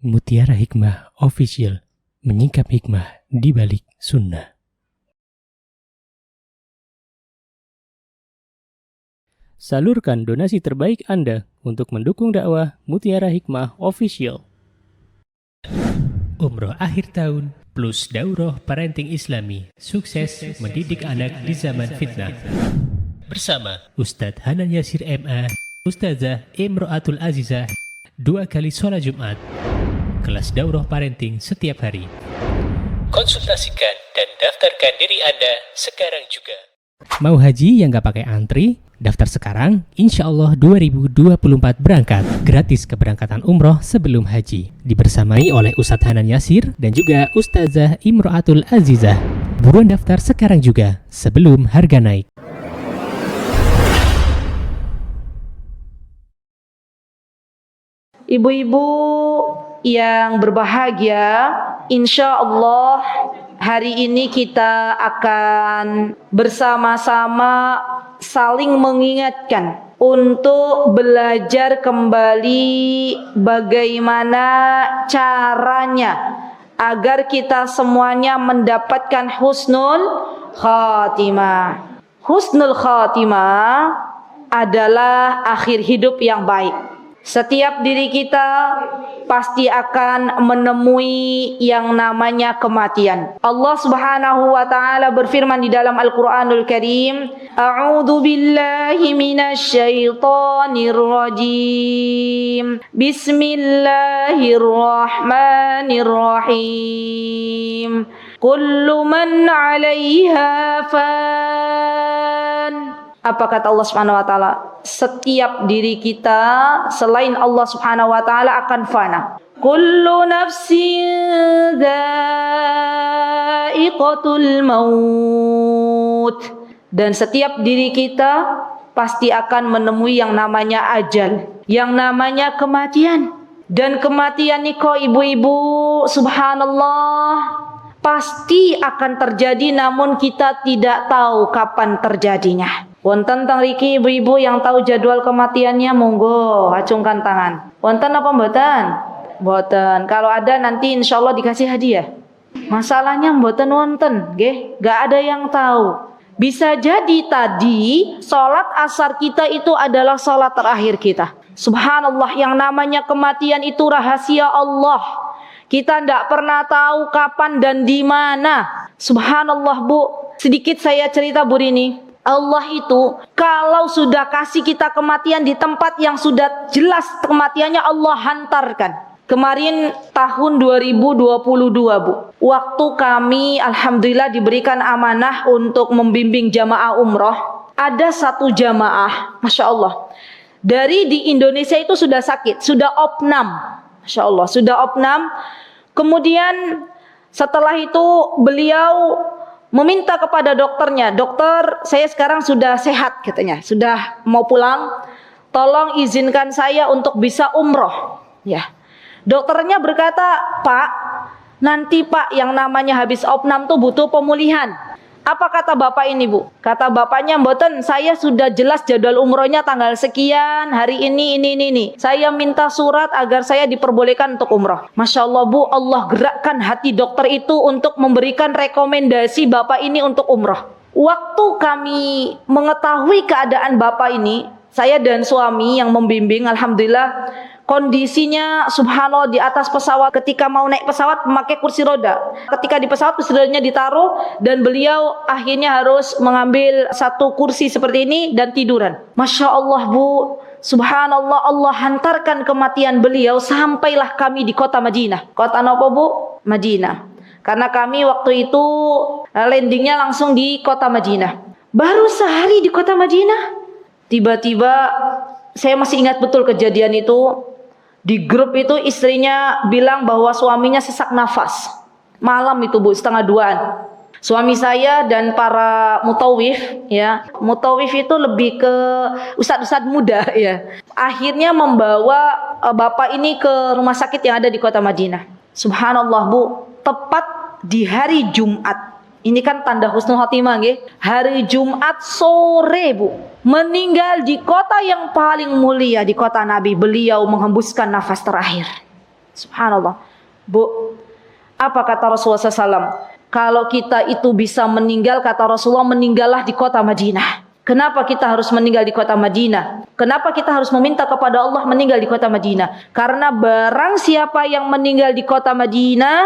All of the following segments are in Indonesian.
Mutiara Hikmah Official, menyingkap hikmah di balik sunnah. Salurkan donasi terbaik Anda untuk mendukung dakwah Mutiara Hikmah Official. Umroh akhir tahun plus daurah parenting Islami, sukses mendidik anak di zaman fitnah. Bersama Ustadz Hanan Yasir MA, Ustazah Imro'atul Azizah, 2 kali sholat Jumat. Kelas daurah parenting setiap hari. Konsultasikan dan daftarkan diri Anda sekarang juga. Mau haji yang gak pakai antri? Daftar sekarang, insya Allah 2024 berangkat. Gratis keberangkatan umroh sebelum haji. Dibersamai oleh Ustadz Hanan Yasir dan juga Ustazah Imro'atul Azizah. Buruan daftar sekarang juga, sebelum harga naik. Ibu-ibu yang berbahagia, insya Allah hari ini kita akan bersama-sama saling mengingatkan untuk belajar kembali bagaimana caranya agar kita semuanya mendapatkan husnul khatimah. Husnul khatimah adalah akhir hidup yang baik. Setiap diri kita pasti akan menemui yang namanya kematian. Allah Subhanahu wa taala berfirman di dalam Al-Qur'anul Karim, A'udzu billahi minasy syaithanir rajim. Bismillahirrahmanirrahim. Kullu man 'alaiha fan. Apa kata Allah Subhanahu wa taala? Setiap diri kita selain Allah Subhanahu wa taala akan fana. Kullu nafsin dha'iqatul maut. Dan setiap diri kita pasti akan menemui yang namanya ajal, yang namanya kematian. Dan kematian niko ibu-ibu, subhanallah, pasti akan terjadi namun kita tidak tahu kapan terjadinya. Wonten teng riki ibu-ibu yang tahu jadwal kematiannya, monggo acungkan tangan. Wonten apa mboten? Mboten. Kalau ada nanti insyaallah dikasih hadiah. Masalahnya mboten wonten, nggih. Gak ada yang tahu. Bisa jadi tadi salat asar kita itu adalah salat terakhir kita. Subhanallah, yang namanya kematian itu rahasia Allah. Kita tidak pernah tahu kapan dan di mana. Subhanallah, Bu. Sedikit saya cerita Bu Rini. Allah itu kalau sudah kasih kita kematian di tempat yang sudah jelas kematiannya, Allah hantarkan. Kemarin tahun 2022 Bu, waktu kami alhamdulillah diberikan amanah untuk membimbing jamaah umroh. Ada satu jamaah, Masya Allah, dari di Indonesia itu sudah sakit, sudah opnam. Masya Allah, sudah opnam. Kemudian setelah itu beliau meminta kepada dokternya, dokter, saya sekarang sudah sehat katanya, sudah mau pulang, tolong izinkan saya untuk bisa umroh. Ya, dokternya berkata, Pak, nanti Pak yang namanya habis opnam tuh butuh pemulihan. Apa kata bapak ini Bu? Kata bapaknya, mboten, saya sudah jelas jadwal umrohnya tanggal sekian, hari ini. Saya minta surat agar saya diperbolehkan untuk umroh. Masya Allah Bu, Allah gerakkan hati dokter itu untuk memberikan rekomendasi bapak ini untuk umroh. Waktu kami mengetahui keadaan bapak ini, saya dan suami yang membimbing, alhamdulillah, kondisinya subhanallah di atas pesawat. Ketika mau naik pesawat memakai kursi roda. Ketika di pesawat kursi rodanya ditaruh dan beliau akhirnya harus mengambil satu kursi seperti ini dan tiduran. Masya Allah Bu, subhanallah, Allah hantarkan kematian beliau sampailah kami di kota Madinah. Kota apa Bu? Madinah. Karena kami waktu itu landingnya langsung di kota Madinah. Baru sehari di kota Madinah, tiba-tiba saya masih ingat betul kejadian itu. Di grup itu istrinya bilang bahwa suaminya sesak nafas. Malam itu Bu, 1:30. Suami saya dan para mutawif, ya, mutawif itu lebih ke ustadz-ustadz muda, ya. Akhirnya membawa bapak ini ke rumah sakit yang ada di kota Madinah. Subhanallah Bu, tepat di hari Jumat. Ini kan tanda husnul khotimah, nggih. Hari Jumat sore Bu, meninggal di kota yang paling mulia, di kota Nabi. Beliau menghembuskan nafas terakhir. Subhanallah. Bu, apa kata Rasulullah SAW? Kalau kita itu bisa meninggal, kata Rasulullah, meninggallah di kota Madinah. Kenapa kita harus meninggal di kota Madinah? Kenapa kita harus meminta kepada Allah meninggal di kota Madinah? Karena barang siapa yang meninggal di kota Madinah,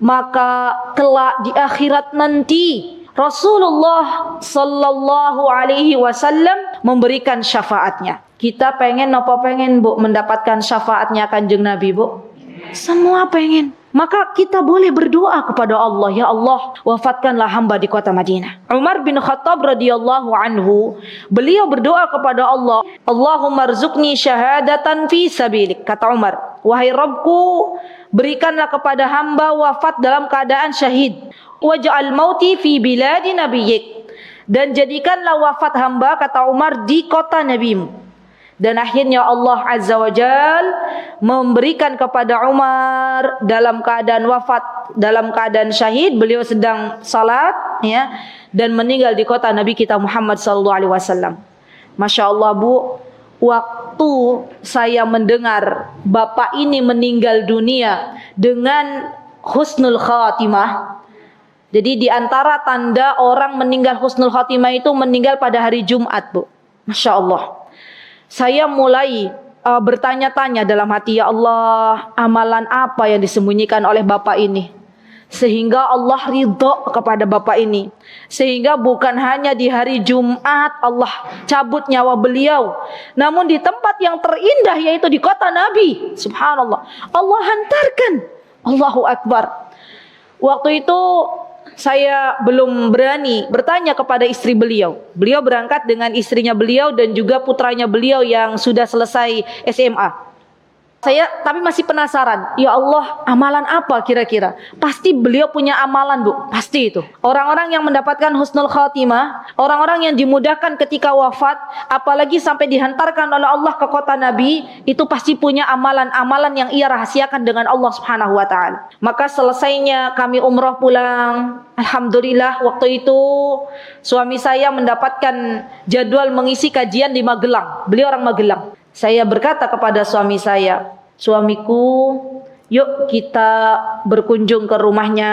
maka kelak di akhirat nanti Rasulullah sallallahu alaihi wasallam memberikan syafaatnya. Kita pengen apa pengen, Bu, mendapatkan syafaatnya Kanjeng Nabi, Bu? Semua pengen. Maka kita boleh berdoa kepada Allah, ya Allah, wafatkanlah hamba di kota Madinah. Umar bin Khattab radhiyallahu anhu, beliau berdoa kepada Allah, Allahumma rzuqni syahadatan fi sabilik. Kata Umar, wahai Rabbku, berikanlah kepada hamba wafat dalam keadaan syahid. Waj'al mauti fi biladi nabiyyik. Dan jadikanlah wafat hamba, kata Umar, di kota nabimu. Dan akhirnya Allah Azza wa Jal memberikan kepada Umar dalam keadaan wafat, dalam keadaan syahid, beliau sedang salat, ya, dan meninggal di kota Nabi kita Muhammad sallallahu alaihi wasallam. Masya Allah, Bu, waktu saya mendengar bapak ini meninggal dunia dengan husnul khatimah. Jadi di antara tanda orang meninggal husnul khatimah itu meninggal pada hari Jumat, Bu. Masya Allah. Saya mulai bertanya-tanya dalam hati, ya Allah, amalan apa yang disembunyikan oleh bapak ini sehingga Allah ridho kepada bapak ini, sehingga bukan hanya di hari Jumat Allah cabut nyawa beliau, namun di tempat yang terindah yaitu di kota Nabi. Subhanallah, Allah hantarkan. Allahu Akbar. Waktu itu saya belum berani bertanya kepada istri beliau. Beliau berangkat dengan istrinya beliau dan juga putranya beliau yang sudah selesai SMA. Saya tapi masih penasaran, ya Allah, amalan apa kira-kira? Pasti beliau punya amalan, Bu, pasti itu. Orang-orang yang mendapatkan husnul khatimah, orang-orang yang dimudahkan ketika wafat, apalagi sampai dihantarkan oleh Allah ke kota Nabi, itu pasti punya amalan-amalan yang ia rahasiakan dengan Allah Subhanahu wa taala. Maka selesainya kami umroh pulang, alhamdulillah waktu itu suami saya mendapatkan jadwal mengisi kajian di Magelang. Beliau orang Magelang. Saya berkata kepada suami saya, suamiku, yuk kita berkunjung ke rumahnya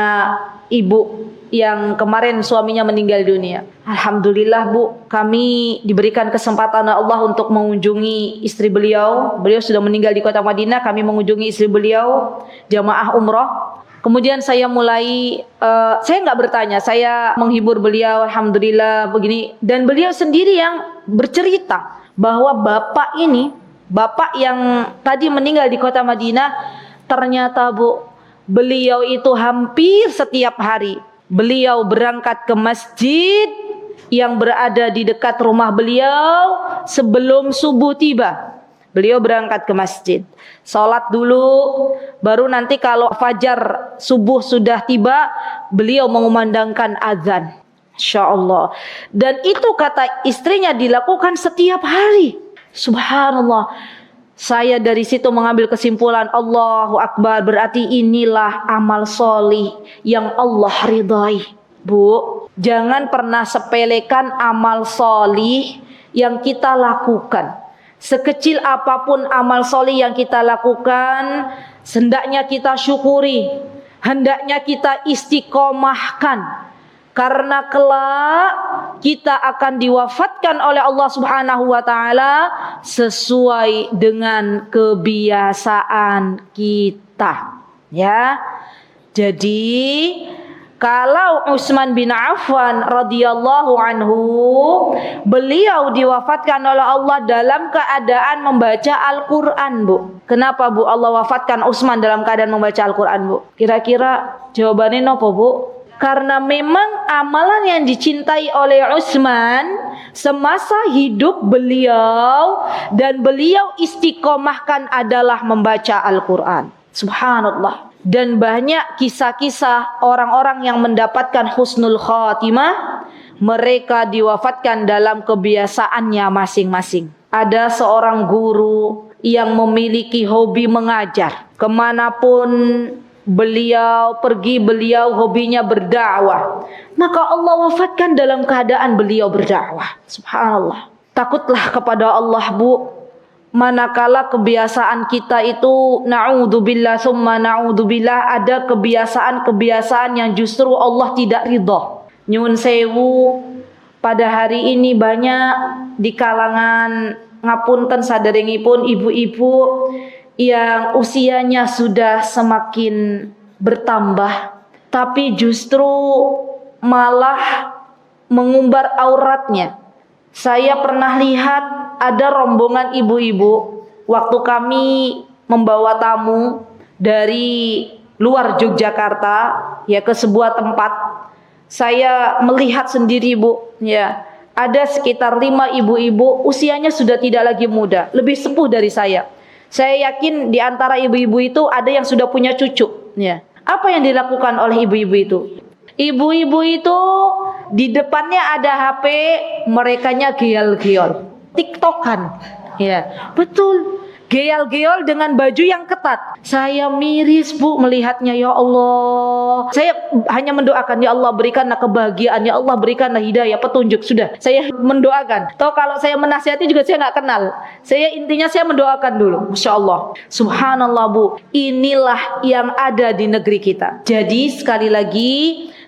ibu yang kemarin suaminya meninggal dunia. Alhamdulillah, Bu, kami diberikan kesempatan Allah untuk mengunjungi istri beliau. Beliau sudah meninggal di kota Madinah, kami mengunjungi istri beliau, jamaah umroh. Kemudian saya mulai, saya nggak bertanya, saya menghibur beliau, alhamdulillah begini. Dan beliau sendiri yang bercerita bahwa bapak ini, bapak yang tadi meninggal di kota Madinah, ternyata, Bu, beliau itu hampir setiap hari beliau berangkat ke masjid yang berada di dekat rumah beliau sebelum subuh tiba. Beliau berangkat ke masjid, sholat dulu, baru nanti kalau fajar subuh sudah tiba, beliau mengumandangkan azan. Masya Allah. Dan itu kata istrinya dilakukan setiap hari. Subhanallah. Saya dari situ mengambil kesimpulan, Allahu Akbar, berarti inilah amal solih yang Allah ridhai. Bu, jangan pernah sepelekan amal solih yang kita lakukan. Sekecil apapun amal solih yang kita lakukan, hendaknya kita syukuri, hendaknya kita istiqomahkan. Karena kelak kita akan diwafatkan oleh Allah Subhanahu wa taala sesuai dengan kebiasaan kita. Ya. Jadi kalau Utsman bin Affan radhiyallahu anhu, beliau diwafatkan oleh Allah dalam keadaan membaca Al-Qur'an, Bu. Kenapa, Bu, Allah wafatkan Utsman dalam keadaan membaca Al-Qur'an, Bu? Kira-kira jawabannya nopo, Bu? Karena memang amalan yang dicintai oleh Utsman semasa hidup beliau dan beliau istiqomahkan adalah membaca Al-Qur'an. Subhanallah. Dan banyak kisah-kisah orang-orang yang mendapatkan husnul khatimah, mereka diwafatkan dalam kebiasaannya masing-masing. Ada seorang guru yang memiliki hobi mengajar. Kemanapun beliau pergi, beliau hobinya berdakwah. Maka Allah wafatkan dalam keadaan beliau berdakwah. Subhanallah. Takutlah kepada Allah, Bu. manakala kebiasaan kita itu na'udzubillah summa na'udzubillah, ada kebiasaan-kebiasaan yang justru Allah tidak ridha. Nyun sewu, pada hari ini banyak di kalangan ngapunten saderengipun ibu-ibu yang usianya sudah semakin bertambah, tapi justru malah mengumbar auratnya. Saya pernah lihat ada rombongan ibu-ibu waktu kami membawa tamu dari luar Yogyakarta ya ke sebuah tempat. Saya melihat sendiri, Bu, ya. Ada sekitar 5 ibu-ibu usianya sudah tidak lagi muda, lebih sepuh dari saya. Saya yakin di antara ibu-ibu itu ada yang sudah punya cucu, ya. Apa yang dilakukan oleh ibu-ibu itu? Ibu-ibu itu di depannya ada HP, merekanya geol-geol, TikTokan. Ya, betul. Geol-geol dengan baju yang ketat. Saya miris, Bu, melihatnya. Ya Allah, saya hanya mendoakan, ya Allah berikanlah kebahagiaan, ya Allah berikanlah hidayah, petunjuk. Sudah, saya mendoakan. Toh kalau saya menasihati juga saya nggak kenal. Saya intinya saya mendoakan dulu. Masya Allah, subhanallah, Bu, inilah yang ada di negeri kita. Jadi sekali lagi,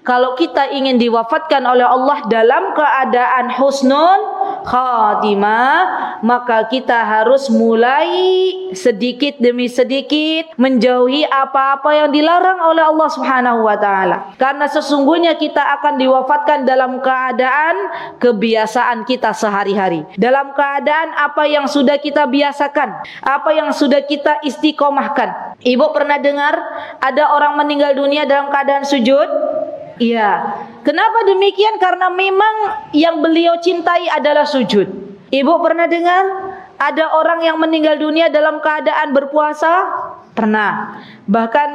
kalau kita ingin diwafatkan oleh Allah dalam keadaan husnul khatimah, maka kita harus mulai sedikit demi sedikit menjauhi apa-apa yang dilarang oleh Allah Subhanahu wa taala. Karena sesungguhnya kita akan diwafatkan dalam keadaan kebiasaan kita sehari-hari. Dalam keadaan apa yang sudah kita biasakan, apa yang sudah kita istiqomahkan. Ibu pernah dengar ada orang meninggal dunia dalam keadaan sujud? Iya. Kenapa demikian? Karena memang yang beliau cintai adalah sujud. Ibu pernah dengar ada orang yang meninggal dunia dalam keadaan berpuasa? Pernah. Bahkan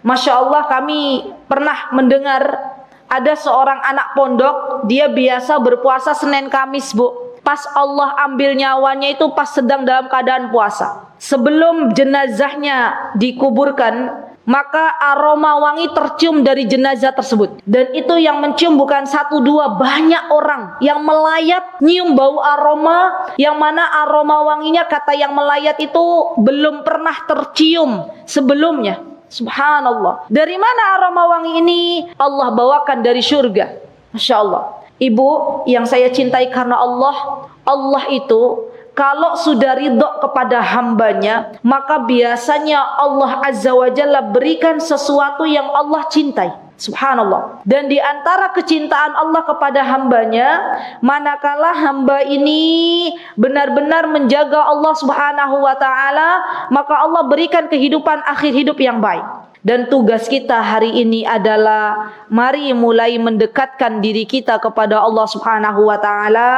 Masya Allah kami pernah mendengar ada seorang anak pondok, dia biasa berpuasa Senin Kamis, Bu. Pas Allah ambil nyawanya itu pas sedang dalam keadaan puasa. Sebelum jenazahnya dikuburkan, maka aroma wangi tercium dari jenazah tersebut. Dan itu yang mencium bukan 1, 2, banyak orang yang melayat nyium bau aroma, yang mana aroma wanginya kata yang melayat itu belum pernah tercium sebelumnya. Subhanallah. Dari mana aroma wangi ini? Allah bawakan dari surga. Masya Allah. Ibu yang saya cintai karena Allah, Allah itu kalau sudah ridho kepada hambanya, maka biasanya Allah Azza wa Jalla berikan sesuatu yang Allah cintai. Subhanallah. Dan di antara kecintaan Allah kepada hambanya, manakala hamba ini benar-benar menjaga Allah Subhanahu wa ta'ala, maka Allah berikan kehidupan akhir hidup yang baik. Dan tugas kita hari ini adalah mari mulai mendekatkan diri kita kepada Allah Subhanahu wa taala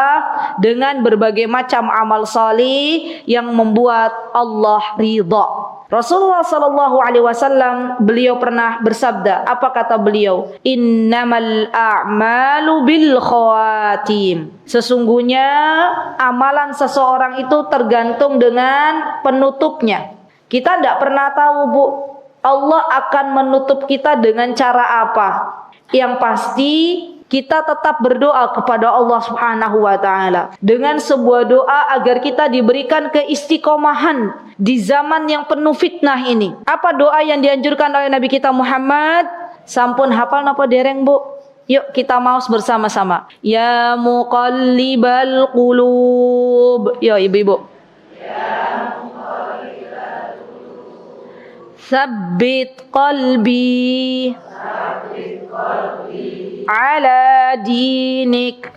dengan berbagai macam amal salih yang membuat Allah ridha. Rasulullah sallallahu alaihi wasallam beliau pernah bersabda, apa kata beliau? Innamal a'malu bil khawatim. Sesungguhnya amalan seseorang itu tergantung dengan penutupnya. Kita tidak pernah tahu, Bu, Allah akan menutup kita dengan cara apa. Yang pasti kita tetap berdoa kepada Allah Subhanahu wa taala dengan sebuah doa agar kita diberikan keistiqomahan di zaman yang penuh fitnah ini. Apa doa yang dianjurkan oleh Nabi kita Muhammad? Sampun hafal napa dereng, Bu? Yuk kita maus bersama-sama. Ya muqallibal qulub. Yo ibu-ibu. Sabbit qalbi ala dinik.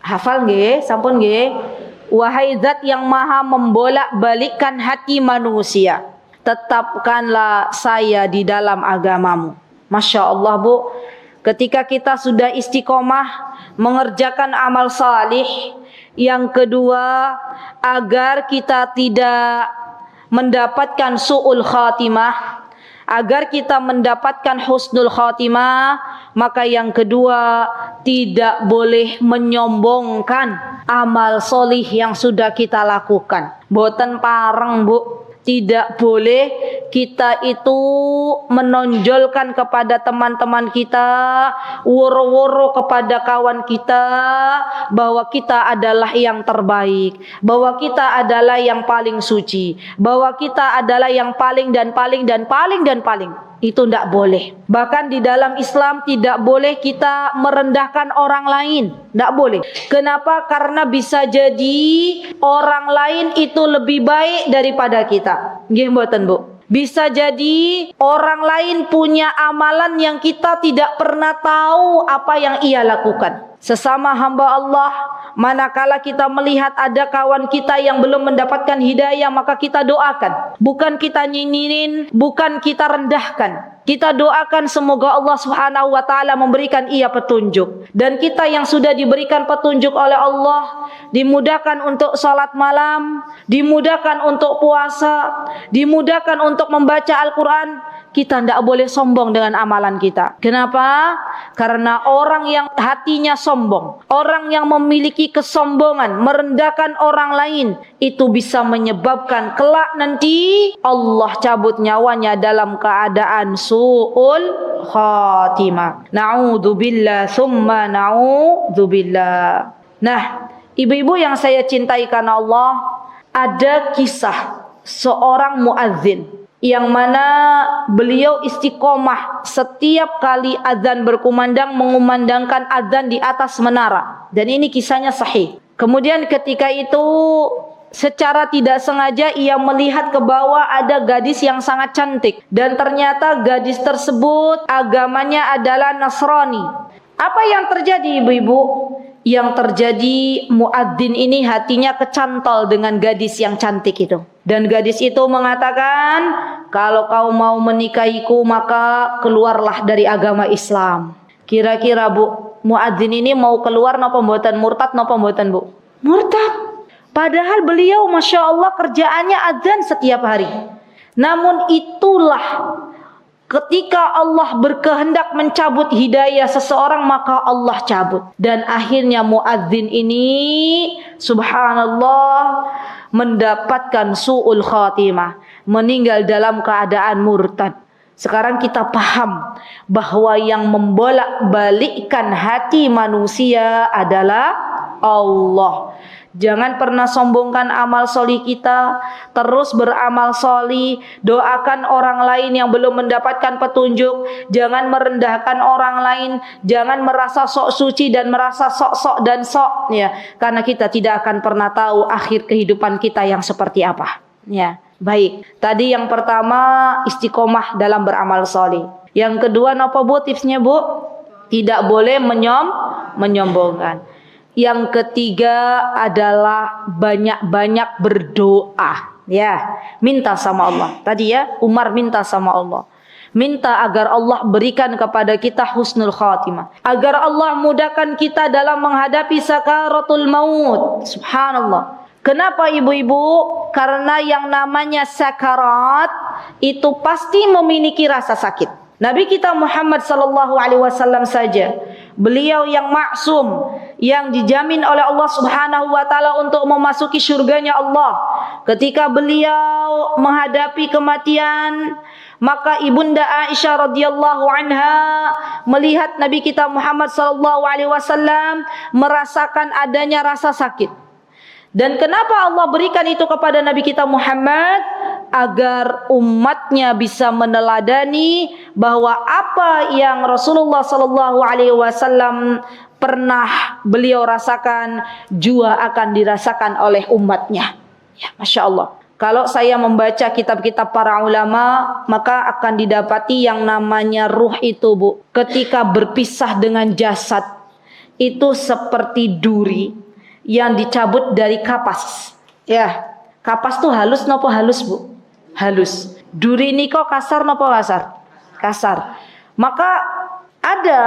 Hafal nggih? Sampun nggih? Wahai zat yang maha membolak-balikkan hati manusia, tetapkanlah saya di dalam agamamu. Masya Allah, Bu. Ketika kita sudah istiqomah mengerjakan amal salih, yang kedua, agar kita tidak mendapatkan su'ul khatimah, agar kita mendapatkan husnul khatimah, maka yang kedua, tidak boleh menyombongkan amal solih yang sudah kita lakukan. Boten pareng, Bu, Tidak boleh kita itu menonjolkan kepada teman-teman kita, woro-woro kepada kawan kita bahwa kita adalah yang terbaik, bahwa kita adalah yang paling suci, bahwa kita adalah yang paling dan paling dan paling dan paling. Itu tidak boleh. Bahkan di dalam Islam tidak boleh kita merendahkan orang lain. Tidak boleh. Kenapa? Karena bisa jadi orang lain itu lebih baik daripada kita. Nggih mboten, Bu? Bisa jadi orang lain punya amalan yang kita tidak pernah tahu apa yang ia lakukan. Sesama hamba Allah, manakala kita melihat ada kawan kita yang belum mendapatkan hidayah, maka kita doakan. Bukan kita nyinyirin, bukan kita rendahkan. Kita doakan semoga Allah Subhanahu wa taala memberikan ia petunjuk. Dan kita yang sudah diberikan petunjuk oleh Allah, dimudahkan untuk salat malam, dimudahkan untuk puasa, dimudahkan untuk membaca Al-Qur'an. Kita tidak boleh sombong dengan amalan kita. Kenapa? Karena orang yang hatinya sombong, orang yang memiliki kesombongan, merendahkan orang lain, itu bisa menyebabkan kelak nanti Allah cabut nyawanya dalam keadaan su'ul khatimah. Na'udzubillah summa na'udzubillah. Nah, ibu-ibu yang saya cintai karena Allah, ada kisah seorang muadzin yang mana beliau istiqomah setiap kali azan berkumandang mengumandangkan azan di atas menara, dan ini kisahnya sahih. Kemudian ketika itu secara tidak sengaja ia melihat ke bawah ada gadis yang sangat cantik, dan ternyata gadis tersebut agamanya adalah Nasrani. Apa yang terjadi ibu-ibu? Yang terjadi muadzin ini hatinya kecantol dengan gadis yang cantik itu. Dan gadis itu mengatakan, kalau kau mau menikahiku maka keluarlah dari agama Islam. Kira-kira Bu, muadzin ini mau keluar napa mboten? Murtad napa mboten Bu? Murtad. Padahal beliau Masya Allah kerjaannya adzan setiap hari. Namun itulah ketika Allah berkehendak mencabut hidayah seseorang, maka Allah cabut. Dan akhirnya muadzin ini subhanallah mendapatkan su'ul khatimah, meninggal dalam keadaan murtad. Sekarang kita paham bahwa yang membolak-balikkan hati manusia adalah Allah. Jangan pernah sombongkan amal soli kita, terus beramal soli, doakan orang lain yang belum mendapatkan petunjuk, jangan merendahkan orang lain, jangan merasa sok suci dan merasa sok-sok dan sok, ya, karena kita tidak akan pernah tahu akhir kehidupan kita yang seperti apa. Ya, baik. Tadi yang pertama istiqomah dalam beramal soli. Yang kedua apa Bu tipsnya Bu? Tidak boleh menyombongkan. Yang ketiga adalah banyak-banyak berdoa, ya, minta sama Allah. Tadi ya, Umar minta sama Allah, minta agar Allah berikan kepada kita husnul khatimah, agar Allah mudahkan kita dalam menghadapi sakaratul maut. Subhanallah. Kenapa ibu-ibu? Karena yang namanya sakarat itu pasti memiliki rasa sakit. Nabi kita Muhammad sallallahu alaihi wasallam saja, beliau yang maksum, yang dijamin oleh Allah Subhanahu wa taala untuk memasuki surganya Allah. Ketika beliau menghadapi kematian, maka ibunda Aisyah radhiyallahu anha melihat Nabi kita Muhammad sallallahu alaihi wasallam merasakan adanya rasa sakit. Dan kenapa Allah berikan itu kepada Nabi kita Muhammad? Agar umatnya bisa meneladani bahwa apa yang Rasulullah sallallahu alaihi wasallam pernah beliau rasakan juga akan dirasakan oleh umatnya. Ya, Masya Allah. Kalau saya membaca kitab-kitab para ulama, maka akan didapati yang namanya ruh itu Bu, ketika berpisah dengan jasad, itu seperti duri yang dicabut dari kapas. Ya, kapas tuh halus nopo halus Bu? Halus. Duri ini kok kasar nopo kasar? Kasar. Maka ada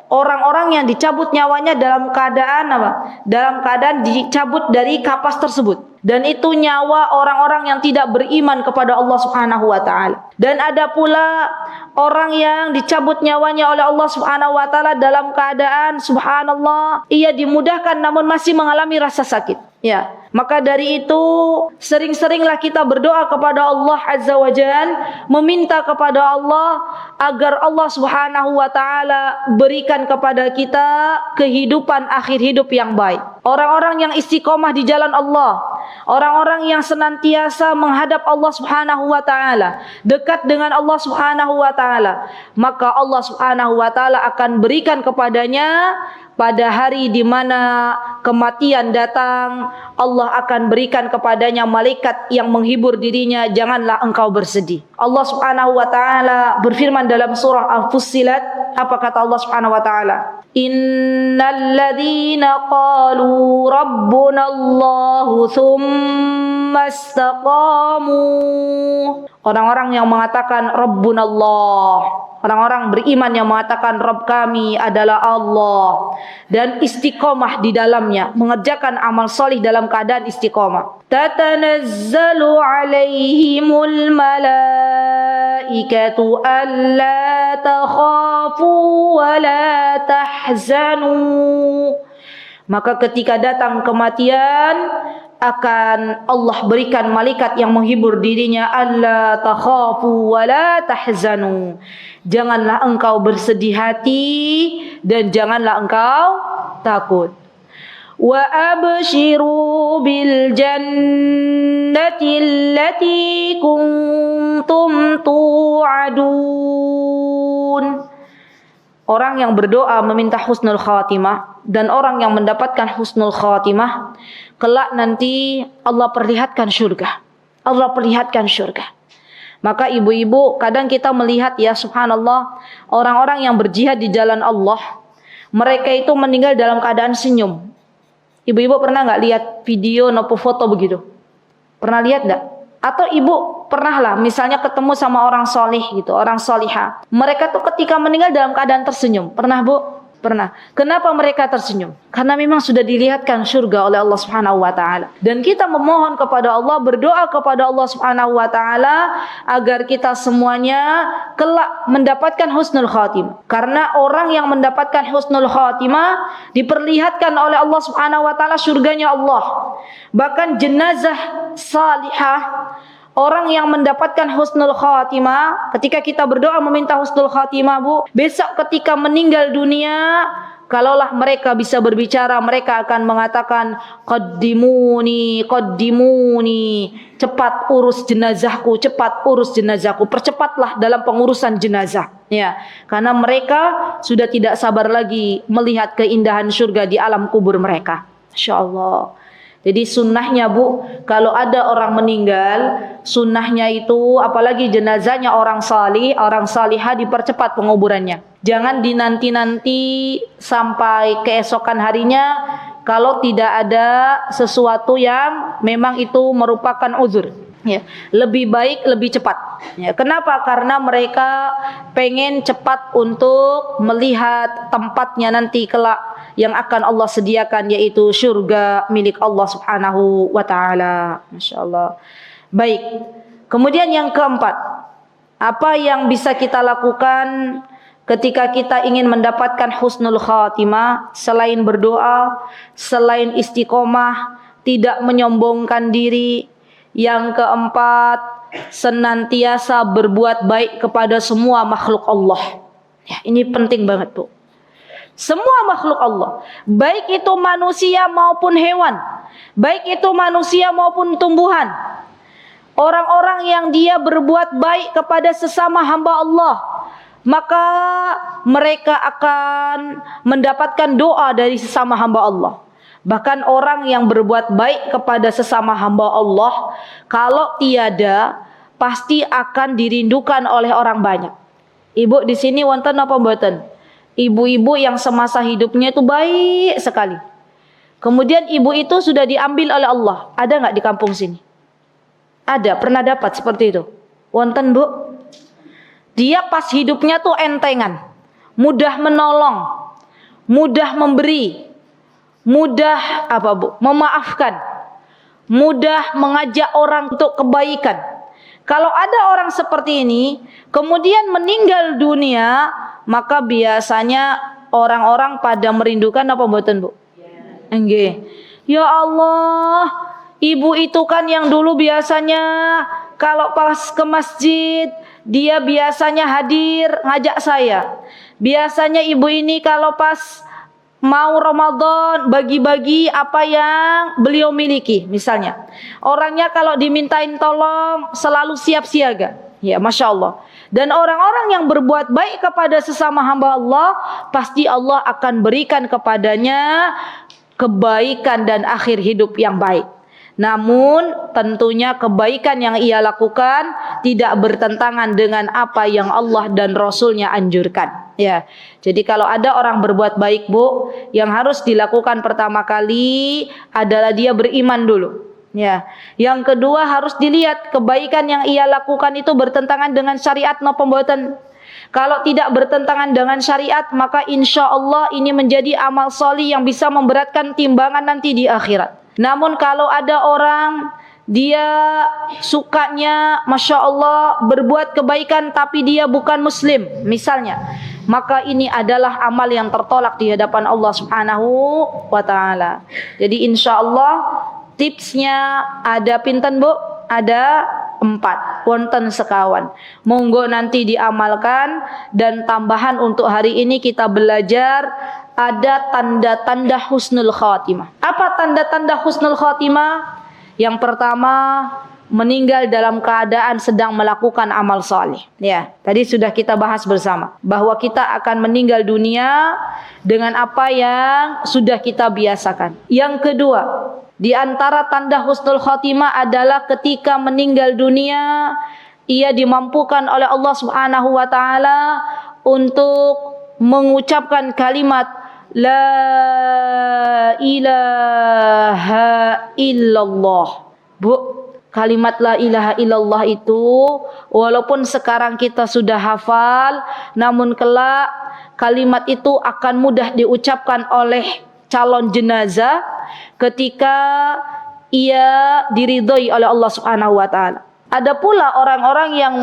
orang-orang yang dicabut nyawanya dalam keadaan apa? Dalam keadaan dicabut dari kapas tersebut. Dan itu nyawa orang-orang yang tidak beriman kepada Allah Subhanahu wa taala. Dan ada pula orang yang dicabut nyawanya oleh Allah Subhanahu wa taala dalam keadaan subhanallah ia dimudahkan namun masih mengalami rasa sakit. Ya, maka dari itu sering-seringlah kita berdoa kepada Allah Azza wa Jal, meminta kepada Allah agar Allah Subhanahu wa taala berikan kepada kita kehidupan akhir hidup yang baik. Orang-orang yang istiqomah di jalan Allah, orang-orang yang senantiasa menghadap Allah Subhanahu wa taala, dekat dengan Allah Subhanahu wa taala, maka Allah Subhanahu wa taala akan berikan kepadanya pada hari di mana kematian datang, Allah akan berikan kepadanya malaikat yang menghibur dirinya, janganlah engkau bersedih. Allah Subhanahu wa taala berfirman dalam surah Al-Fussilat, apa kata Allah Subhanahu wa taala? Innal ladzina qalu rabbuna Allahu tsumma istaqamu. Orang-orang yang mengatakan Rabbunallah, orang-orang beriman yang mengatakan Rabb kami adalah Allah dan istiqomah di dalamnya, mengerjakan amal solih dalam keadaan istiqomah. Tatanazzalu alaihimul malaikatu alla takhafu wa la tahzanu. Maka ketika datang kematian akan Allah berikan malaikat yang menghibur dirinya, alla takhafu wa la tahzanu. Janganlah engkau bersedih hati dan janganlah engkau takut. Wa abshiru bil jannati allati kuntum tu'adun. Orang yang berdoa meminta husnul khatimah dan orang yang mendapatkan husnul khatimah, kelak nanti Allah perlihatkan syurga. Allah perlihatkan syurga. Maka ibu-ibu, kadang kita melihat ya subhanallah, orang-orang yang berjihad di jalan Allah, mereka itu meninggal dalam keadaan senyum. Ibu-ibu pernah nggak lihat video atau foto begitu? Pernah lihat nggak? Atau ibu pernah lah misalnya ketemu sama orang solih gitu, orang solihah. Mereka tuh ketika meninggal dalam keadaan tersenyum. Pernah bu? Pernah. Kenapa mereka tersenyum? Karena memang sudah dilihatkan surga oleh Allah Subhanahu wa taala. Dan kita memohon kepada Allah, berdoa kepada Allah Subhanahu wa taala agar kita semuanya kelak mendapatkan husnul khatimah. Karena orang yang mendapatkan husnul khatimah diperlihatkan oleh Allah Subhanahu wa taala surganya Allah. Bahkan jenazah salihah, orang yang mendapatkan husnul khatimah, ketika kita berdoa meminta husnul khatimah bu, besok ketika meninggal dunia, kalaulah mereka bisa berbicara, mereka akan mengatakan qaddimuni, qaddimuni, cepat urus jenazahku, cepat urus jenazahku, percepatlah dalam pengurusan jenazah. Ya, karena mereka sudah tidak sabar lagi melihat keindahan surga di alam kubur mereka. Insyaallah. Jadi sunnahnya bu, kalau ada orang meninggal, sunnahnya itu apalagi jenazahnya orang salih, orang salihah, dipercepat penguburannya. Jangan dinanti-nanti sampai keesokan harinya kalau tidak ada sesuatu yang memang itu merupakan uzur. Ya, lebih baik lebih cepat. Ya, kenapa? Karena mereka pengen cepat untuk melihat tempatnya nanti kelak yang akan Allah sediakan, yaitu surga milik Allah Subhanahu wa taala. Masyaallah. Baik. Kemudian yang keempat, apa yang bisa kita lakukan ketika kita ingin mendapatkan husnul khatimah selain berdoa, selain istiqomah, tidak menyombongkan diri? Yang keempat, senantiasa berbuat baik kepada semua makhluk Allah. Ya, ini penting banget bu. Semua makhluk Allah, baik itu manusia maupun hewan, baik itu manusia maupun tumbuhan. Orang-orang yang dia berbuat baik kepada sesama hamba Allah, maka mereka akan mendapatkan doa dari sesama hamba Allah. Bahkan orang yang berbuat baik kepada sesama hamba Allah, kalau tiada pasti akan dirindukan oleh orang banyak. Ibu di sini wonten apa mboten? Ibu-ibu yang semasa hidupnya itu baik sekali. Kemudian ibu itu sudah diambil oleh Allah. Ada nggak di kampung sini? Ada, pernah dapat seperti itu? Wonten bu? Dia pas hidupnya tuh entengan, mudah menolong, mudah memberi, mudah apa bu? Memaafkan, mudah mengajak orang untuk kebaikan. Kalau ada orang seperti ini kemudian meninggal dunia, maka biasanya orang-orang pada merindukan apa mboten, Bu? Nggih. Ya Allah, ibu itu kan yang dulu biasanya kalau pas ke masjid dia biasanya hadir ngajak saya. Biasanya ibu ini kalau pas mau Ramadan bagi-bagi apa yang beliau miliki misalnya. Orangnya kalau dimintain tolong selalu siap siaga. Ya, Masya Allah. Dan orang-orang yang berbuat baik kepada sesama hamba Allah, pasti Allah akan berikan kepadanya kebaikan dan akhir hidup yang baik. Namun tentunya kebaikan yang ia lakukan tidak bertentangan dengan apa yang Allah dan Rasulnya anjurkan. Ya, jadi kalau ada orang berbuat baik, Bu, yang harus dilakukan pertama kali adalah dia beriman dulu. Ya, yang kedua harus dilihat kebaikan yang ia lakukan itu bertentangan dengan syariat napa mboten. Kalau tidak bertentangan dengan syariat, maka insya Allah ini menjadi amal solih yang bisa memberatkan timbangan nanti di akhirat. Namun kalau ada orang dia sukanya Masya Allah berbuat kebaikan tapi dia bukan muslim misalnya, maka ini adalah amal yang tertolak di hadapan Allah Subhanahu wa ta'ala. Jadi insya Allah tipsnya ada pinten, Bu? Ada 4, wonten sekawan. Monggo nanti diamalkan. Dan tambahan untuk hari ini kita belajar ada tanda-tanda husnul khatimah. Apa tanda-tanda husnul khatimah? Yang pertama, meninggal dalam keadaan sedang melakukan amal saleh. Ya, tadi sudah kita bahas bersama bahwa kita akan meninggal dunia dengan apa yang sudah kita biasakan. Yang kedua, di antara tanda husnul khatimah adalah ketika meninggal dunia ia dimampukan oleh Allah Subhanahu wa taala untuk mengucapkan kalimat la ilaha illallah. Bu, kalimat la ilaha illallah itu walaupun sekarang kita sudah hafal, namun kelak kalimat itu akan mudah diucapkan oleh calon jenazah ketika ia diridhoi oleh Allah Subhanahu wa taala. Ada pula orang-orang yang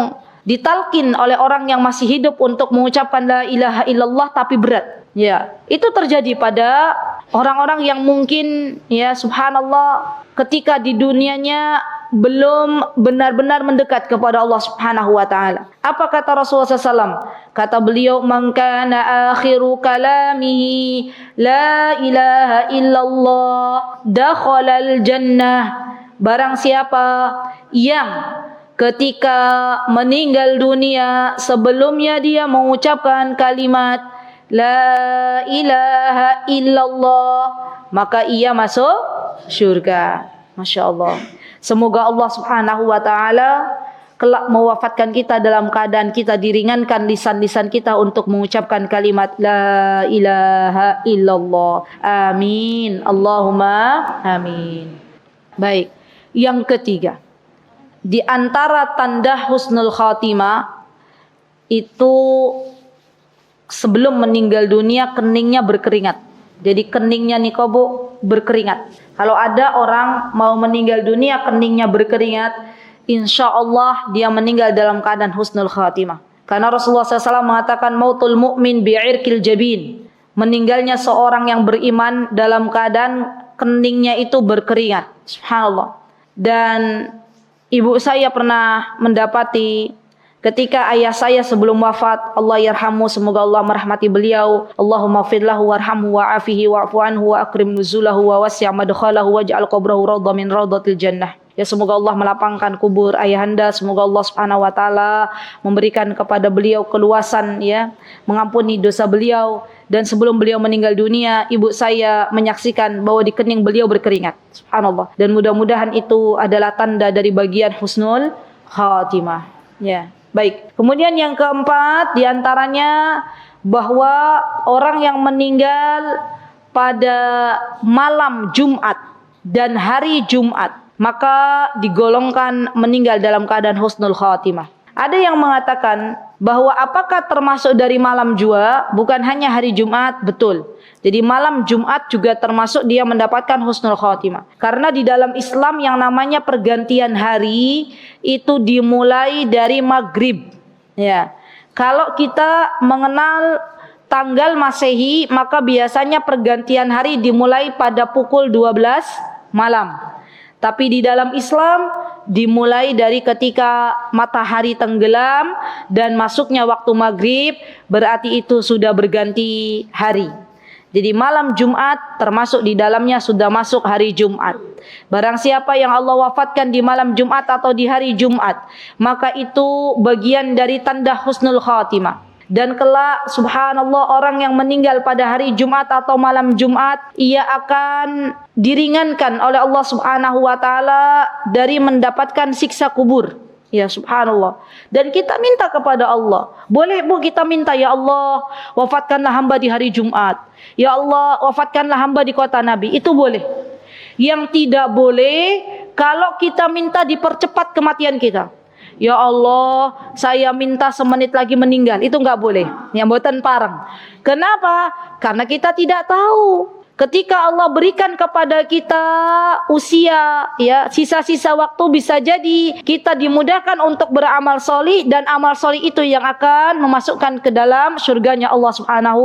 ditalkin oleh orang yang masih hidup untuk mengucapkan la ilaha illallah tapi berat. Ya, itu terjadi pada orang-orang yang mungkin ya subhanallah ketika di dunianya belum benar-benar mendekat kepada Allah Subhanahu wa taala. Apa kata Rasulullah SAW? Kata beliau, "Man kana akhiru kalamihi la ilaha illallah dakhalal jannah." Barang siapa yang ketika meninggal dunia sebelumnya dia mengucapkan kalimat la ilaha illallah, maka ia masuk syurga. Masya Allah. Semoga Allah Subhanahu wa ta'ala kelak mewafatkan kita dalam keadaan kita diringankan lisan-lisan kita untuk mengucapkan kalimat la ilaha illallah. Amin. Allahumma amin. Baik. Yang ketiga, di antara tanda husnul khatimah itu sebelum meninggal dunia keningnya berkeringat. Jadi keningnya nih Bu berkeringat. Kalau ada orang mau meninggal dunia keningnya berkeringat, insya Allah dia meninggal dalam keadaan husnul khatimah. Karena Rasulullah SAW mengatakan mautul mu'min bi'irkil jabin. Meninggalnya seorang yang beriman dalam keadaan keningnya itu berkeringat. Subhanallah. Dan ibu saya pernah mendapati ketika ayah saya sebelum wafat, Allah yarhamu, semoga Allah merahmati beliau. Allahumma firlahu warhamhu wa'afihi wa'fu anhu wa akrim nuzulahu wa wasi' madkhalahu waj'al qabrahu rawdah min rawdatil jannah. Ya, semoga Allah melapangkan kubur ayahanda, semoga Allah Subhanahu wa taala memberikan kepada beliau keluasan ya, mengampuni dosa beliau. Dan sebelum beliau meninggal dunia, ibu saya menyaksikan bahwa di kening beliau berkeringat. Subhanallah. Dan mudah-mudahan itu adalah tanda dari bagian husnul khatimah. Ya, baik. Kemudian yang keempat diantaranya bahwa orang yang meninggal pada malam Jumat dan hari Jumat, maka digolongkan meninggal dalam keadaan husnul khatimah. Ada yang mengatakan bahwa apakah termasuk dari malam jua? Bukan hanya hari Jumat, betul. Jadi malam Jumat juga termasuk dia mendapatkan husnul khotimah. Karena di dalam Islam yang namanya pergantian hari itu dimulai dari maghrib. Ya, kalau kita mengenal tanggal Masehi, maka biasanya pergantian hari dimulai pada pukul 12 malam. Tapi di dalam Islam dimulai dari ketika matahari tenggelam dan masuknya waktu maghrib, berarti itu sudah berganti hari. Jadi malam Jumat termasuk di dalamnya sudah masuk hari Jumat. Barang siapa yang Allah wafatkan di malam Jumat atau di hari Jumat, maka itu bagian dari tanda husnul khatimah. Dan kelak subhanallah orang yang meninggal pada hari Jumat atau malam Jumat, ia akan diringankan oleh Allah Subhanahu wa taala dari mendapatkan siksa kubur. Ya subhanallah. Dan kita minta kepada Allah. Boleh Bu kita minta, ya Allah wafatkanlah hamba di hari Jumat. Ya Allah wafatkanlah hamba di kota Nabi. Itu boleh. Yang tidak boleh kalau kita minta dipercepat kematian kita. Ya Allah saya minta semenit lagi meninggal. Itu enggak boleh. Yang mboten pareng. Kenapa? Karena kita tidak tahu. Ketika Allah berikan kepada kita usia, ya sisa-sisa waktu, bisa jadi kita dimudahkan untuk beramal solih, dan amal solih itu yang akan memasukkan ke dalam surganya Allah Subhanahu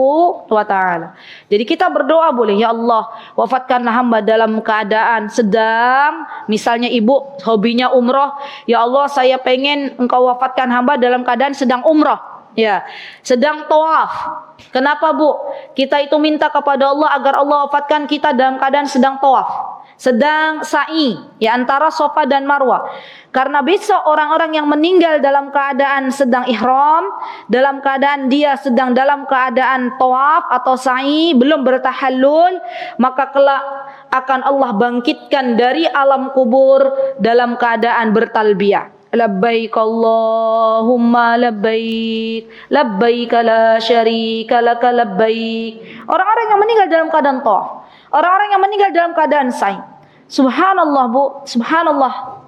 wa taala. Jadi kita berdoa boleh, ya Allah wafatkanlah hamba dalam keadaan sedang, misalnya ibu hobinya umroh, ya Allah saya pengen engkau wafatkan hamba dalam keadaan sedang umroh. Ya, sedang tawaf. Kenapa Bu? Kita itu minta kepada Allah agar Allah wafatkan kita dalam keadaan sedang tawaf, sedang sa'i, ya antara Safa dan Marwah. Karena besok orang-orang yang meninggal dalam keadaan sedang ihram, dalam keadaan dia sedang dalam keadaan tawaf atau sa'i, belum bertahallul, maka kelak akan Allah bangkitkan dari alam kubur dalam keadaan bertalbiyah. Labbaik Allahumma labbaik, labbaik la syarika laka labbaik. Orang-orang yang meninggal dalam keadaan tawaf, orang-orang yang meninggal dalam keadaan sa'i. Subhanallah Bu, subhanallah.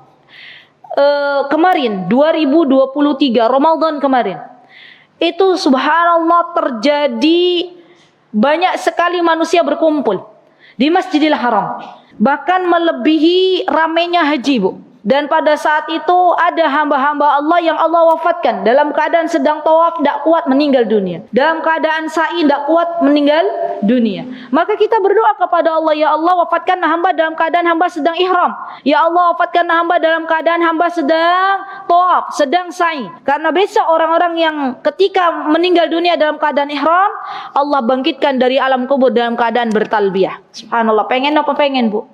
Kemarin 2023 Ramadan kemarin, itu subhanallah terjadi banyak sekali manusia berkumpul di Masjidil Haram, bahkan melebihi ramainya haji Bu. Dan pada saat itu ada hamba-hamba Allah yang Allah wafatkan dalam keadaan sedang tawaf, tidak kuat meninggal dunia. Dalam keadaan sa'i tidak kuat meninggal dunia. Maka kita berdoa kepada Allah, ya Allah wafatkanlah hamba dalam keadaan hamba sedang ihram. Ya Allah wafatkanlah hamba dalam keadaan hamba sedang tawaf, sedang sa'i. Karena besok orang-orang yang ketika meninggal dunia dalam keadaan ihram, Allah bangkitkan dari alam kubur dalam keadaan bertalbiyah. Subhanallah. Pengen apa pengen Bu?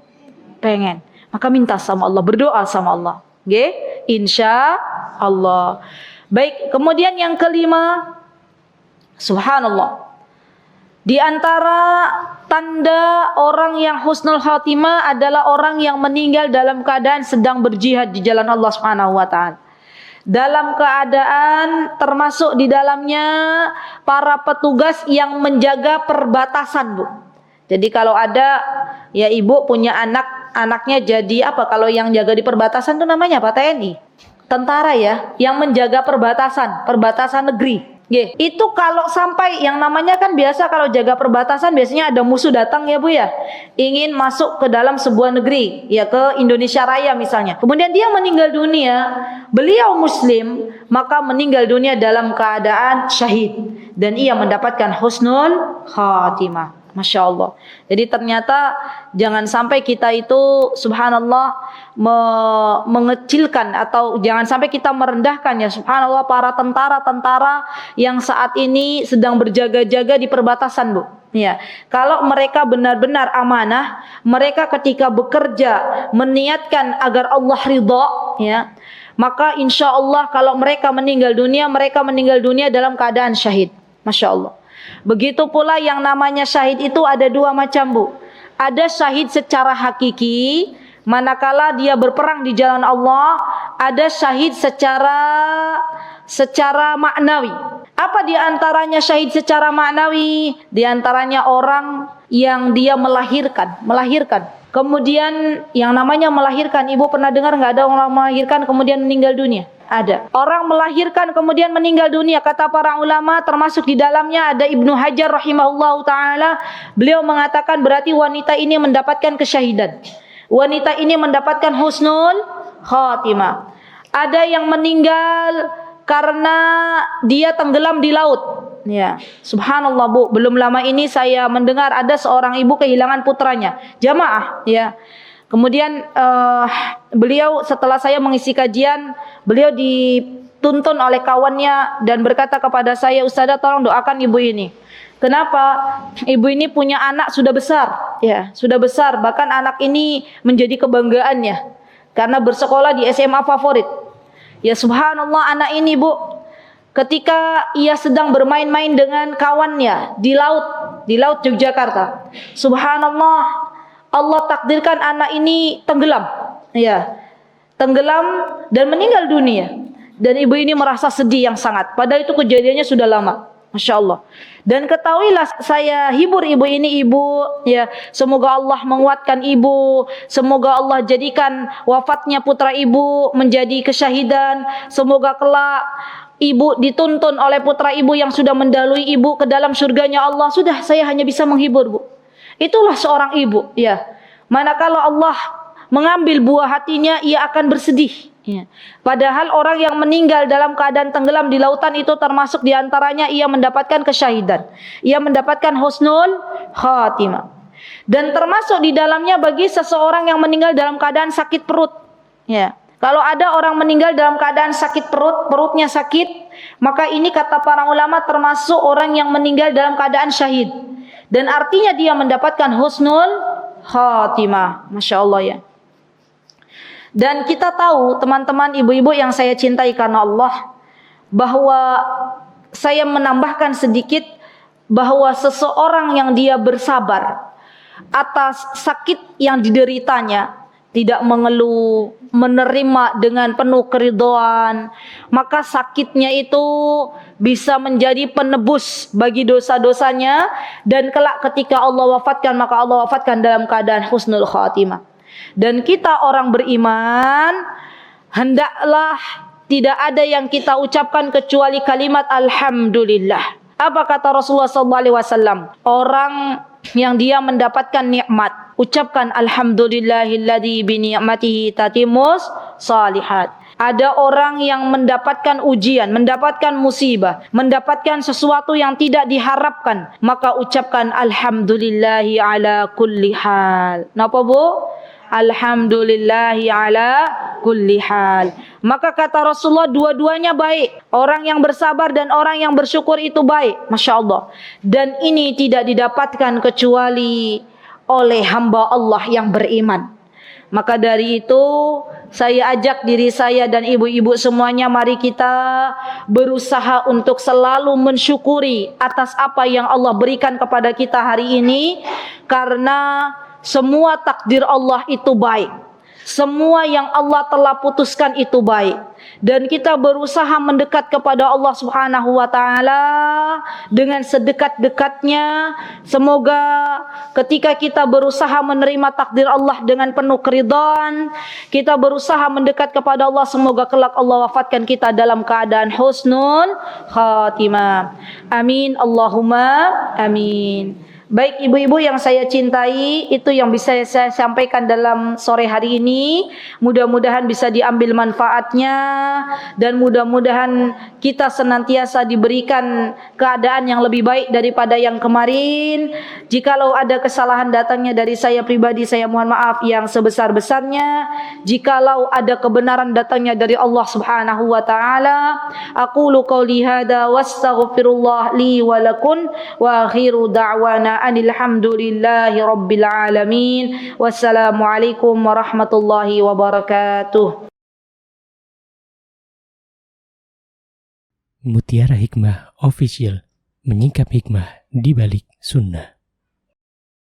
Pengen. Maka minta sama Allah, berdoa sama Allah. Nggih? Insya Allah. Baik, kemudian yang kelima, subhanallah. Di antara tanda orang yang husnul khatimah adalah orang yang meninggal dalam keadaan sedang berjihad di jalan Allah Subhanahu wa taala. Dalam keadaan termasuk di dalamnya para petugas yang menjaga perbatasan, Bu. Jadi kalau ada ya ibu punya anaknya jadi apa, kalau yang jaga di perbatasan itu namanya apa? TNI, tentara ya, yang menjaga perbatasan negeri. Itu kalau sampai yang namanya kan biasa kalau jaga perbatasan biasanya ada musuh datang ya Bu ya, ingin masuk ke dalam sebuah negeri, ya ke Indonesia Raya misalnya. Kemudian dia meninggal dunia, beliau muslim, maka meninggal dunia dalam keadaan syahid dan ia mendapatkan husnul khatimah. Masya Allah. Jadi ternyata jangan sampai kita itu subhanallah mengecilkan atau jangan sampai kita merendahkan ya subhanallah para tentara-tentara yang saat ini sedang berjaga-jaga di perbatasan Bu. Ya, kalau mereka benar-benar amanah, mereka ketika bekerja meniatkan agar Allah ridha, ya, maka insya Allah kalau mereka meninggal dunia dalam keadaan syahid. Masya Allah. Begitu pula yang namanya syahid itu ada dua macam Bu. Ada syahid secara hakiki, manakala dia berperang di jalan Allah. Ada syahid secara maknawi. Apa di antaranya syahid secara maknawi? Di antaranya orang yang dia melahirkan. Kemudian yang namanya melahirkan, ibu pernah dengar nggak ada orang melahirkan kemudian meninggal dunia? Ada. Orang melahirkan kemudian meninggal dunia, kata para ulama termasuk di dalamnya ada Ibnu Hajar rahimahullahu taala. Beliau mengatakan berarti wanita ini mendapatkan kesyahidan. Wanita ini mendapatkan husnul khatimah. Ada yang meninggal karena dia tenggelam di laut. Ya, subhanallah Bu, belum lama ini saya mendengar ada seorang ibu kehilangan putranya, jamaah ya. Kemudian beliau setelah saya mengisi kajian, beliau dituntun oleh kawannya dan berkata kepada saya, "Ustazah tolong doakan ibu ini." Kenapa? Ibu ini punya anak sudah besar, ya, sudah besar. Bahkan anak ini menjadi kebanggaannya karena bersekolah di SMA favorit. Ya subhanallah, anak ini Bu, ketika ia sedang bermain-main dengan kawannya di laut Yogyakarta, subhanallah, Allah takdirkan anak ini tenggelam, ya, tenggelam dan meninggal dunia. Dan ibu ini merasa sedih yang sangat. Padahal itu kejadiannya sudah lama, masya Allah. Dan ketahuilah, saya hibur ibu ini, ibu, ya, semoga Allah menguatkan ibu, semoga Allah jadikan wafatnya putra ibu menjadi kesyahidan, semoga kelak ibu dituntun oleh putra ibu yang sudah mendahului ibu ke dalam surganya Allah. Sudah, saya hanya bisa menghibur Bu. Itulah seorang ibu, ya. Manakala Allah mengambil buah hatinya, ia akan bersedih. Ya. Padahal orang yang meninggal dalam keadaan tenggelam di lautan itu termasuk diantaranya ia mendapatkan kesyahidan. Ia mendapatkan husnul khatimah. Dan termasuk di dalamnya bagi seseorang yang meninggal dalam keadaan sakit perut. Ya. Kalau ada orang meninggal dalam keadaan sakit perut, perutnya sakit, maka ini kata para ulama termasuk orang yang meninggal dalam keadaan syahid. Dan artinya dia mendapatkan husnul khatimah. Masya Allah ya. Dan kita tahu teman-teman ibu-ibu yang saya cintai karena Allah, bahwa saya menambahkan sedikit bahwa seseorang yang dia bersabar atas sakit yang dideritanya, tidak mengeluh, menerima dengan penuh keridhaan, maka sakitnya itu bisa menjadi penebus bagi dosa-dosanya, dan kelak ketika Allah wafatkan, maka Allah wafatkan dalam keadaan husnul khatimah. Dan kita orang beriman hendaklah tidak ada yang kita ucapkan kecuali kalimat alhamdulillah. Apa kata Rasulullah SAW? Orang yang dia mendapatkan nikmat, ucapkan alhamdulillahilladzi bi ni'matihi tatimmus shalihat. Ada orang yang mendapatkan ujian, mendapatkan musibah, mendapatkan sesuatu yang tidak diharapkan, maka ucapkan alhamdulillahi ala kulli hal. Napa Bu? Alhamdulillahi ala kulli hal. Maka kata Rasulullah, dua-duanya baik. Orang yang bersabar dan orang yang bersyukur itu baik. Masya Allah. Dan ini tidak didapatkan kecuali oleh hamba Allah yang beriman. Maka dari itu saya ajak diri saya dan ibu-ibu semuanya, mari kita berusaha untuk selalu mensyukuri atas apa yang Allah berikan kepada kita hari ini. Karena semua takdir Allah itu baik. Semua yang Allah telah putuskan itu baik. Dan kita berusaha mendekat kepada Allah Subhanahu wa taala dengan sedekat-dekatnya. Semoga ketika kita berusaha menerima takdir Allah dengan penuh keridhaan, kita berusaha mendekat kepada Allah, semoga kelak Allah wafatkan kita dalam keadaan husnul khatimah. Amin Allahumma amin. Baik ibu-ibu yang saya cintai, itu yang bisa saya sampaikan dalam sore hari ini. Mudah-mudahan bisa diambil manfaatnya, dan mudah-mudahan kita senantiasa diberikan keadaan yang lebih baik daripada yang kemarin. Jikalau ada kesalahan datangnya dari saya pribadi, saya mohon maaf yang sebesar-besarnya. Jikalau ada kebenaran datangnya dari Allah Subhanahu wa taala, aqulu qouli hadza wastaghfirullah li wa lakum wa akhiru da'wana alhamdulillahi rabbil alamin. Wassalamualaikum warahmatullahi wabarakatuh. Mutiara Hikmah Official, menyingkap hikmah di balik sunnah.